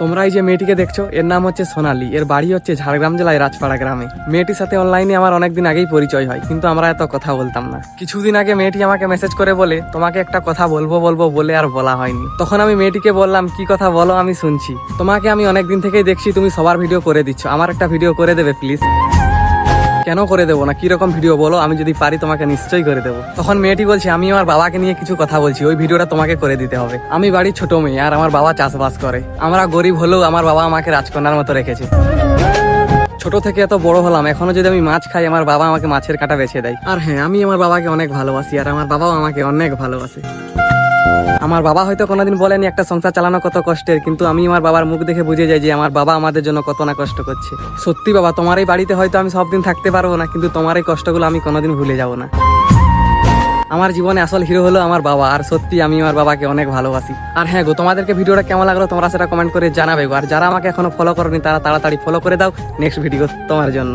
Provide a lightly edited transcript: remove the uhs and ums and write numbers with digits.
তোমরা এই যে মেয়েটিকে দেখছো এর নাম হচ্ছে সোনালী। এর বাড়ি হচ্ছে ঝাড়গ্রাম জেলায় রাজপাড়া গ্রামে। মেয়েটির সাথে অনলাইনে আমার অনেকদিন আগেই পরিচয় হয়, কিন্তু আমরা এত কথা বলতাম না। কিছুদিন আগে মেয়েটি আমাকে মেসেজ করে বলে তোমাকে একটা কথা বলবো বলবো বলে আর বলা হয়নি। তখন আমি মেয়েটিকে বললাম কি কথা বলো, আমি শুনছি। তোমাকে আমি অনেকদিন থেকেই দেখছি, তুমি সবার ভিডিও করে দিচ্ছ, আমার একটা ভিডিও করে দেবে প্লিজ। কেন করে দেবো না, কিরকম ভিডিও বলো, আমি যদি পারি তোমাকে নিশ্চয়ই করে দেবো। তখন মেয়েটি বলছে আমি আমার বাবাকে নিয়ে কিছু কথা বলছি, ওই ভিডিওটা তোমাকে করে দিতে হবে। আমি বাড়ির ছোট মেয়ে আর আমার বাবা চাষবাস করে। আমরা গরিব হলেও আমার বাবা আমাকে রাজকন্যার মতো রেখেছে। ছোট থেকে এত বড় হলাম, এখনো যদি আমি মাছ খাই আমার বাবা আমাকে মাছের কাঁটা বেছে দেয়। আর হ্যাঁ, আমি আমার বাবাকে অনেক ভালোবাসি আর আমার বাবাও আমাকে অনেক ভালোবাসে। আমার বাবা হয়তো কোনোদিন বলেনি একটা সংসার চালানো কত কষ্টের, কিন্তু আমি আমার বাবার মুখ দেখে বুঝে যাই যে আমার বাবা আমাদের জন্য কত না কষ্ট করছে। সত্যি বাবা, তোমার এই বাড়িতে হয়তো আমি সব দিন থাকতে পারবো না, কিন্তু তোমার এই কষ্টগুলো আমি কোনোদিন ভুলে যাব না। আমার জীবনে আসল হিরো হলো আমার বাবা, আর সত্যি আমি আমার বাবাকে অনেক ভালোবাসি। আর হ্যাঁ গো, তোমাদেরকে ভিডিওটা কেমন লাগলো তোমরা সেটা কমেন্ট করে জানাবে গো। আর যারা আমাকে এখনো ফলো করোনি তারা তাড়াতাড়ি ফলো করে দাও, নেক্সট ভিডিও তোমার জন্য।